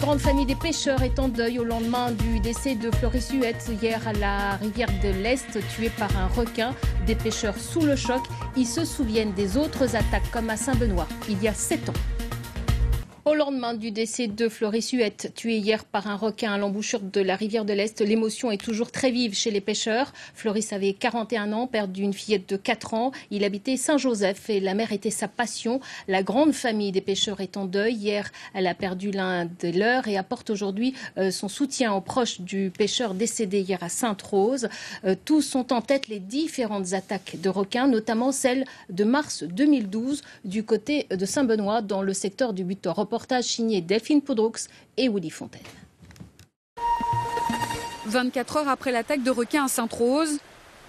grande famille des pêcheurs est en deuil au lendemain du décès de Floris Huette hier à la rivière de l'Est, tué par un requin. Des pêcheurs sous le choc, ils se souviennent des autres attaques comme à Saint-Benoît il y a 7 ans. Au lendemain du décès de Floris Huette, tué hier par un requin à l'embouchure de la rivière de l'Est, l'émotion est toujours très vive chez les pêcheurs. Floris avait 41 ans, père d'une fillette de 4 ans. Il habitait Saint-Joseph et la mer était sa passion. La grande famille des pêcheurs est en deuil. Hier, elle a perdu l'un des leurs et apporte aujourd'hui son soutien aux proches du pêcheur décédé hier à Sainte-Rose. Tous sont en tête les différentes attaques de requins, notamment celle de mars 2012 du côté de Saint-Benoît dans le secteur du Butor. Reportage signé Delphine Poudroux et Willy Fontaine. 24 heures après l'attaque de requins à Sainte-Rose,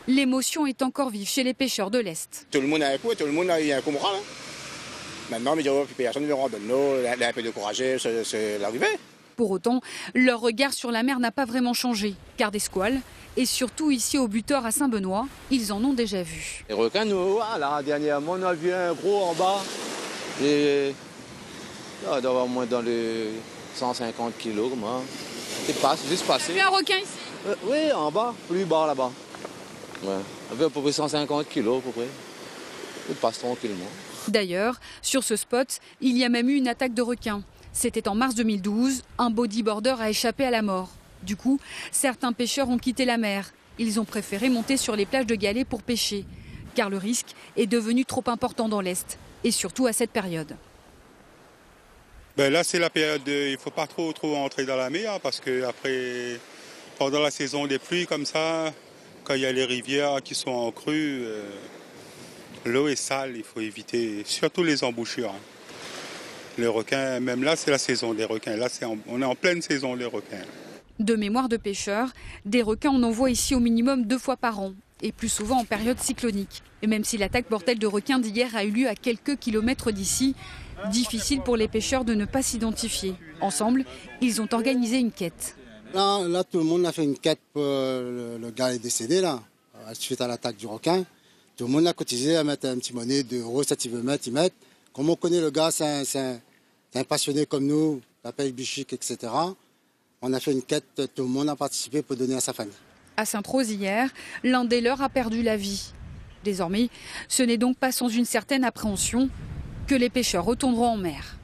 l'émotion est encore vive chez les pêcheurs de l'Est. Tout le monde a un coup, tout le monde a eu un coup moral. Maintenant, personne ne veut rendre de l'eau, il a un peu découragé, c'est l'arrivée. Pour autant, leur regard sur la mer n'a pas vraiment changé, car des squales, et surtout ici au Butor à Saint-Benoît, ils en ont déjà vu. Les requins, nous, voilà, dernièrement, on a vu un gros en bas. Et il doit avoir moins dans les 150 kilos, comment. C'est juste passé. Il y a un requin ici Oui, en bas, plus bas là-bas. Ouais. À peu près 150 kilos, à peu près. Il passe tranquillement. D'ailleurs, sur ce spot, il y a même eu une attaque de requins. C'était en mars 2012, un bodyboarder a échappé à la mort. Du coup, certains pêcheurs ont quitté la mer. Ils ont préféré monter sur les plages de galets pour pêcher, car le risque est devenu trop important dans l'Est, et surtout à cette période. Là, c'est la période, il ne faut pas trop entrer dans la mer parce que après, pendant la saison des pluies comme ça, quand il y a les rivières qui sont en crue, l'eau est sale, il faut éviter, surtout les embouchures. Les requins, même là, c'est la saison des requins. Là, on est en pleine saison des requins. De mémoire de pêcheurs, des requins on en voit ici au minimum 2 fois par an, et plus souvent en période cyclonique. Et même si l'attaque mortelle de requins d'hier a eu lieu à quelques kilomètres d'ici, difficile pour les pêcheurs de ne pas s'identifier. Ensemble, ils ont organisé une quête. Là, tout le monde a fait une quête pour le gars est décédé, là, suite à l'attaque du requin. Tout le monde a cotisé à mettre un petit monnaie d'euros, ça il veut mettre, il met. Comme on connaît le gars, c'est un passionné comme nous, la pêche bichique, etc. On a fait une quête, tout le monde a participé pour donner à sa famille. À Sainte-Rose hier, l'un des leurs a perdu la vie. Désormais, ce n'est donc pas sans une certaine appréhension que les pêcheurs retourneront en mer.